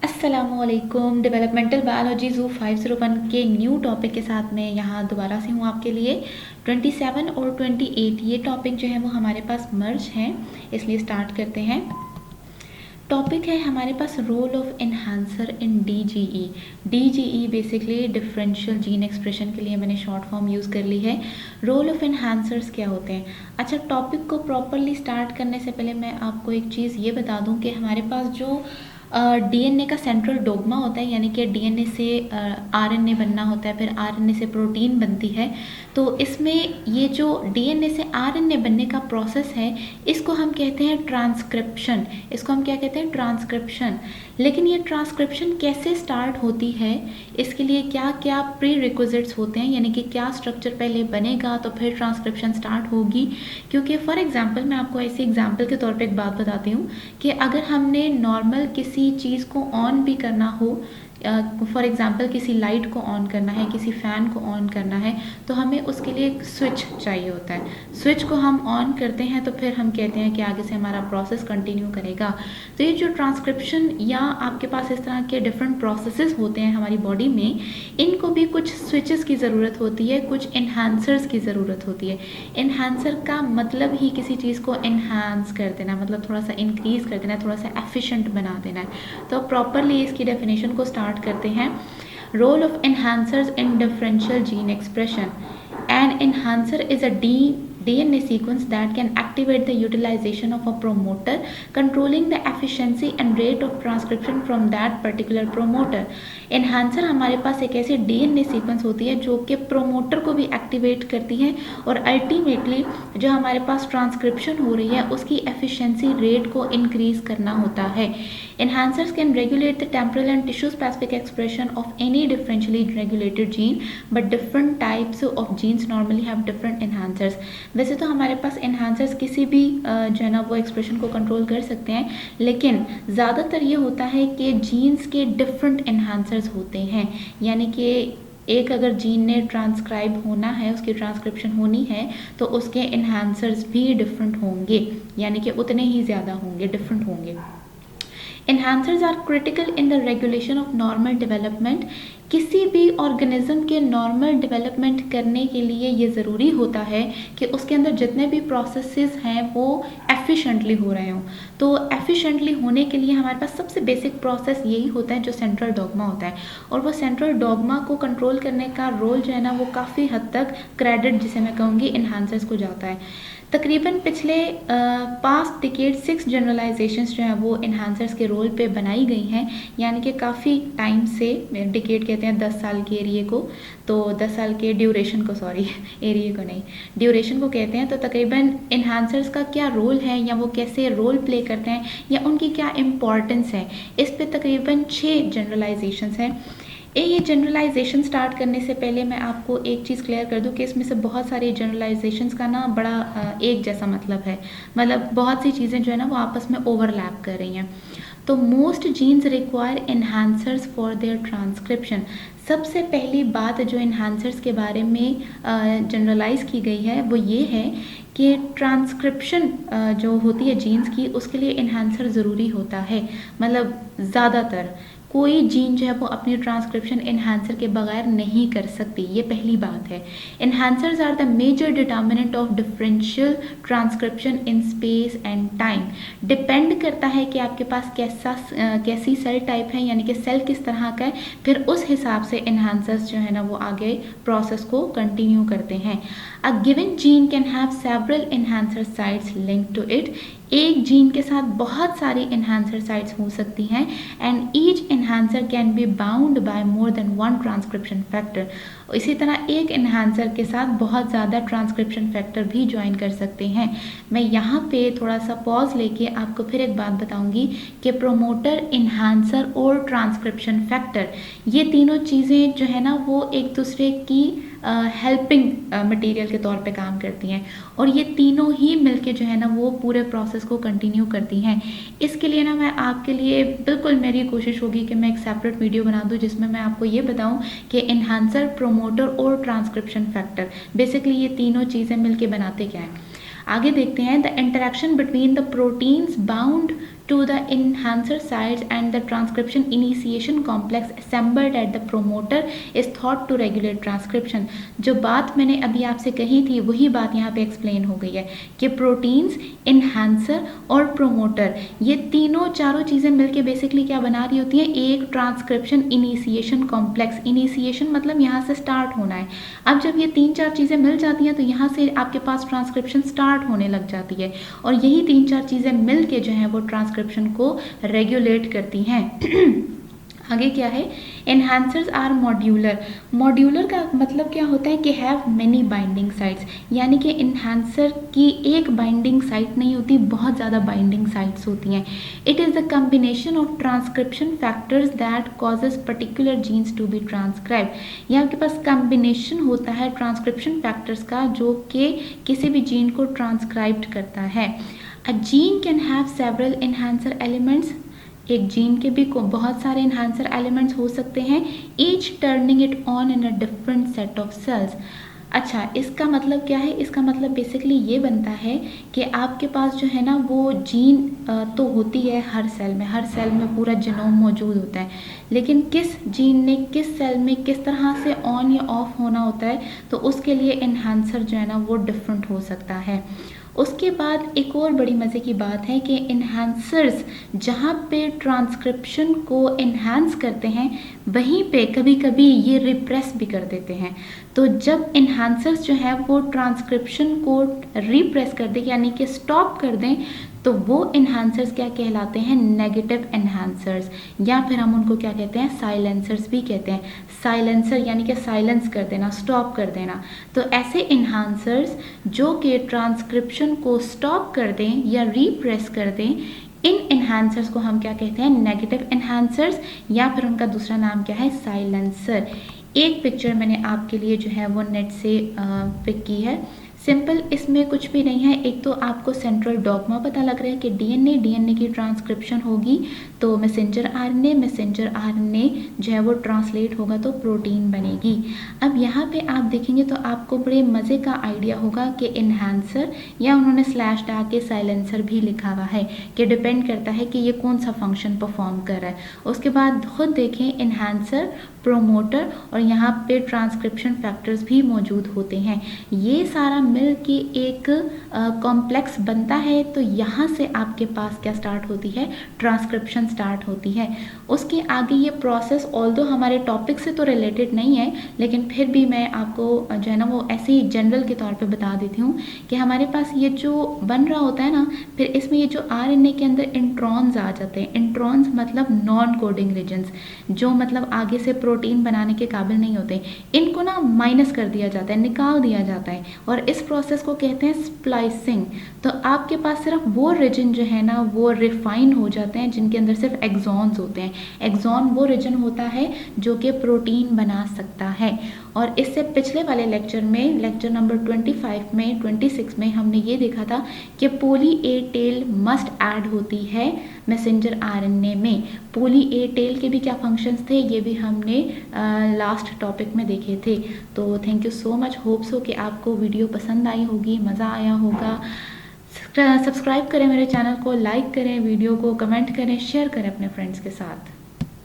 अस्सलामुअलैकुम। Developmental biology जू 501 के न्यू टॉपिक के साथ मैं यहाँ दोबारा से हूँ आपके लिए। 27 और 28 ये टॉपिक जो है वो हमारे पास मर्ज हैं, इसलिए स्टार्ट करते हैं। टॉपिक है हमारे पास role of enhancer in DGE. DGE basically differential gene expression के लिए मैंने शॉर्ट फॉर्म यूज़ कर ली है। रोल ऑफ एनहांसर्स क्या होते हैं? अच्छा, टॉपिक को प्रॉपरली स्टार्ट करने से पहले मैं आपको एक चीज़ ये बता दूं कि हमारे पास जो डीएनए का सेंट्रल डोग्मा होता है, यानी कि डीएनए से आरएनए बनना होता है, फिर आरएनए से प्रोटीन बनती है। तो इसमें ये जो डीएनए से आरएनए बनने का प्रोसेस है, इसको हम कहते हैं ट्रांसक्रिप्शन। इसको हम क्या कहते हैं? ट्रांसक्रिप्शन। लेकिन ये ट्रांसक्रिप्शन कैसे स्टार्ट होती है, इसके लिए क्या क्या प्री रिक्विजिट्स होते हैं, यानी कि क्या स्ट्रक्चर पहले बनेगा तो फिर ट्रांसक्रिप्शन स्टार्ट होगी। क्योंकि फॉर एग्जांपल मैं आपको ऐसे एग्जांपल के तौर पे एक बात बताती हूँ कि अगर हमने नॉर्मल किसी चीज़ को ऑन भी करना हो, फॉर एग्जांपल किसी लाइट को ऑन करना है, किसी फ़ैन को ऑन करना है, तो हमें उसके लिए एक स्विच चाहिए होता है। स्विच को हम ऑन करते हैं तो फिर हम कहते हैं कि आगे से हमारा प्रोसेस कंटिन्यू करेगा। तो ये जो ट्रांसक्रिप्शन या आपके पास इस तरह के डिफरेंट प्रोसेसेस होते हैं हमारी बॉडी में, इनको भी कुछ स्विचेस की ज़रूरत होती है, कुछ इन्हांसर्स की ज़रूरत होती है। इन्हांसर का मतलब ही किसी चीज़ को इन्हांस कर देना, मतलब थोड़ा सा इंक्रीज़ कर देना, थोड़ा सा एफिशिएंट बना देना है। तो प्रॉपरली इसकी डेफिनेशन को स्टार्ट करते हैं। Role of enhancers in differential gene expression. An enhancer is a DNA sequence that can activate the utilization of a promoter, controlling the efficiency and rate of transcription from that particular promoter. Enhancer हमारे पास एक ऐसी DNA sequence होती है जो कि promoter को भी activate करती है और अल्टीमेटली जो हमारे पास ट्रांसक्रिप्शन हो रही है उसकी एफिशिएंसी रेट को इंक्रीज करना होता है। Enhancers can regulate the temporal and tissue specific expression of any differentially regulated gene, but different types of genes normally have different enhancers. वैसे तो हमारे पास enhancers किसी भी जो है ना वो एक्सप्रेशन को कंट्रोल कर सकते हैं, लेकिन ज़्यादातर ये होता है कि जीन्स के डिफरेंट enhancers होते हैं, यानी कि एक अगर जीन ने ट्रांसक्राइब होना है, उसकी ट्रांसक्रिप्शन होनी है, तो उसके enhancers भी डिफरेंट होंगे, यानी कि उतने ही ज़्यादा होंगे, डिफरेंट होंगे। Enhancers are critical in the regulation of normal development. किसी भी ऑर्गेनिज्म के नॉर्मल डेवलपमेंट करने के लिए ये ज़रूरी होता है कि उसके अंदर जितने भी प्रोसेसेस हैं वो एफिशिएंटली हो रहे हों। तो एफिशिएंटली होने के लिए हमारे पास सबसे बेसिक प्रोसेस यही होता है जो सेंट्रल डॉग्मा होता है, और वो सेंट्रल डॉग्मा को कंट्रोल करने का रोल जो है ना वो काफ़ी हद तक क्रेडिट, जिसे मैं कहूँगी, इन्हांसर्स को जाता है। तकरीबन पिछले पास्ट डिकेड 6 जनरलाइजेशंस जो हैं वो इन्हांसर्स के रोल पे बनाई गई हैं, यानी कि काफ़ी टाइम से, डिकेड कहते हैं 10 साल के एरिए को, तो 10 साल के ड्यूरेशन को, सॉरी एरिए को नहीं, ड्यूरेशन को कहते हैं। तो तकरीबन इन्हांसर्स का क्या रोल है या वो कैसे रोल प्ले करते हैं या उनकी क्या इम्पॉर्टेंस है, इस पे तकरीबन 6 जनरलाइजेशंस हैं। ये जनरलाइजेशन स्टार्ट करने से पहले मैं आपको एक चीज़ क्लियर कर दूं कि इसमें से बहुत सारी जनरलाइजेशंस का ना बड़ा एक जैसा मतलब है, मतलब बहुत सी चीज़ें जो है ना वो आपस में ओवरलैप कर रही हैं। तो most genes require enhancers for their transcription. सबसे पहली बात जो एनहांसर्स के बारे में जनरलाइज की गई है वो ये है कि ट्रांसक्रिप्शन जो होती है जीन्स की, उसके लिए एनहांसर ज़रूरी होता है। मतलब ज़्यादातर कोई जीन जो है वो अपनी ट्रांसक्रिप्शन एनहांसर के बगैर नहीं कर सकती, ये पहली बात है। Enhancers are the major determinant of differential transcription in space and time. Depend करता है कि आपके पास कैसी सेल टाइप है, यानी कि सेल किस तरह का है, फिर उस हिसाब से एनहांसर्स जो है ना वो आगे प्रोसेस को कंटिन्यू करते हैं। A given gene can have several enhancer sites linked to it. एक जीन के साथ बहुत सारी एनहांसर साइट्स हो सकती हैं, and each enhancer can be bound by more than one transcription factor. इसी तरह एक एनहांसर के साथ बहुत ज़्यादा ट्रांसक्रिप्शन फैक्टर भी ज्वाइन कर सकते हैं। मैं यहाँ पे थोड़ा सा पॉज लेके आपको फिर एक बात बताऊंगी कि प्रोमोटर, एनहांसर और ट्रांसक्रिप्शन फैक्टर, ये तीनों चीज़ें जो है ना वो एक दूसरे की हेल्पिंग मटेरियल के तौर पे काम करती हैं, और ये तीनों ही मिलके जो है ना वो पूरे प्रोसेस को कंटिन्यू करती हैं। इसके लिए ना मैं आपके लिए बिल्कुल, मेरी कोशिश होगी कि मैं एक सेपरेट वीडियो बना दूं जिसमें मैं आपको ये बताऊं कि एनहांसर, प्रोमोटर और ट्रांसक्रिप्शन फैक्टर बेसिकली ये तीनों चीज़ें मिलके बनाते क्या हैं। आगे देखते हैं। The interaction between the proteins bound to the enhancer sites and the transcription initiation complex assembled at the promoter is thought to regulate transcription। जो बात मैंने अभी आपसे कही थी वही बात यहाँ पे एक्सप्लेन हो गई है कि प्रोटीन्स, इन्हांसर और प्रोमोटर, ये तीनों चारों चीज़ें मिलके बेसिकली क्या बना रही होती हैं, एक ट्रांसक्रिप्शन इनिशिएशन कॉम्प्लेक्स। इनिशिएशन मतलब यहाँ से स्टार्ट होना है। अब जब ये तीन चार चीज़ें मिल जाती हैं तो यहाँ से आपके पास ट्रांसक्रिप्शन स्टार्ट होने लग जाती है और यही तीन चार चीज़ें मिल के जो है वो ट्रांसक्रिप्शन को रेगुलेट करती हैं। आगे क्या है, एनहांसर्स आर मॉड्यूलर। मॉड्यूलर का मतलब क्या होता है कि हैव मेनी बाइंडिंग साइट्स, यानी कि एनहांसर की एक बाइंडिंग साइट नहीं होती, बहुत ज़्यादा बाइंडिंग साइट्स होती हैं। It is the combination of transcription factors that causes particular genes to be transcribed. यहाँ आपके पास कम्बिनेशन होता है ट्रांसक्रिप्शन फैक्टर्स का जो कि किसी भी जीन को ट्रांसक्राइब करता है। A gene can have several enhancer elements, एक जीन के भी बहुत सारे एनहांसर एलिमेंट्स हो सकते हैं, each turning it on in a different set of cells. अच्छा, इसका मतलब क्या है, इसका मतलब बेसिकली ये बनता है कि आपके पास जो है ना वो जीन तो होती है हर सेल में पूरा जीनोम मौजूद होता है, लेकिन किस जीन ने किस सेल में किस तरह से ऑन या ऑफ होना होता है तो उसके लिए एनहांसर जो है ना वो डिफरेंट हो सकता है। उसके बाद एक और बड़ी मज़े की बात है कि इन्हांसर्स जहाँ पे ट्रांसक्रिप्शन को इन्हांस करते हैं वहीं पे कभी कभी ये रिप्रेस भी कर देते हैं। तो जब इन्हांसर्स जो है वो ट्रांसक्रिप्शन को रिप्रेस कर दें यानी कि स्टॉप कर दें तो वो इन्हांसर्स क्या कहलाते हैं, नेगेटिव इन्हांसर्स, या फिर हम उनको क्या कहते हैं, साइलेंसर्स भी कहते हैं। साइलेंसर यानी कि साइलेंस कर देना, स्टॉप कर देना। तो ऐसे इन्हांसर्स जो कि ट्रांसक्रिप्शन को स्टॉप कर दें या रिप्रेस कर दें, इन इन्हांसर्स को हम क्या कहते हैं, नेगेटिव इन्हांसर्स, या फिर उनका दूसरा नाम क्या है, साइलेंसर। एक पिक्चर मैंने आपके लिए जो है वो नेट से पिक की है, सिंपल, इसमें कुछ भी नहीं है। एक तो आपको सेंट्रल डॉगमा पता लग रहा है कि डीएनए की ट्रांसक्रिप्शन होगी तो मैसेंजर आरएनए जो है वो ट्रांसलेट होगा तो प्रोटीन बनेगी। अब यहाँ पे आप देखेंगे तो आपको बड़े मज़े का आइडिया होगा कि इन्हांसर, या उन्होंने स्लैश डाल के साइलेंसर भी लिखा हुआ है कि डिपेंड करता है कि ये कौन सा फंक्शन परफॉर्म कर रहा है। उसके बाद खुद देखें, इन्हांसर, प्रोमोटर और यहाँ पे ट्रांसक्रिप्शन फैक्टर्स भी मौजूद होते हैं। ये सारा मिल के एक कॉम्प्लेक्स बनता है तो यहाँ से आपके पास क्या स्टार्ट होती है, ट्रांसक्रिप्शन स्टार्ट होती है। उसके आगे ये प्रोसेस ऑल्दो हमारे टॉपिक से तो रिलेटेड नहीं है, लेकिन फिर भी मैं आपको जो है ना वो ऐसे ही जनरल के तौर पे बता देती हूँ कि हमारे पास ये जो बन रहा होता है ना, फिर इसमें ये जो आरएनए के अंदर इंट्रॉन्स आ जाते हैं। इंट्रॉन्स मतलब नॉन कोडिंग रीजन्स, जो मतलब आगे से प्रोटीन बनाने के काबिल नहीं होते, इनको ना माइनस कर दिया जाता है, निकाल दिया जाता है, और इस प्रोसेस को कहते हैं स्प्लाइसिंग। तो आपके पास सिर्फ वो रीजन जो है ना वो रिफाइन हो जाते हैं जिनके अंदर सिर्फ एक्सॉन्स होते हैं। एक्सॉन वो रीजन होता है जो कि प्रोटीन बना सकता है। और इससे पिछले वाले लेक्चर में, लेक्चर नंबर 26 में हमने ये देखा था कि poly A tail must add होती है मैसेंजर आरएनए में। पॉली ए टेल के भी क्या फंक्शंस थे ये भी हमने लास्ट टॉपिक में देखे थे। तो thank you so much, hope so कि आपको वीडियो पसंद आई होगी, मज़ा आया होगा। सब्सक्राइब करें मेरे चैनल को, लाइक करें वीडियो को, कमेंट करें, शेयर करें अपने फ्रेंड्स के साथ।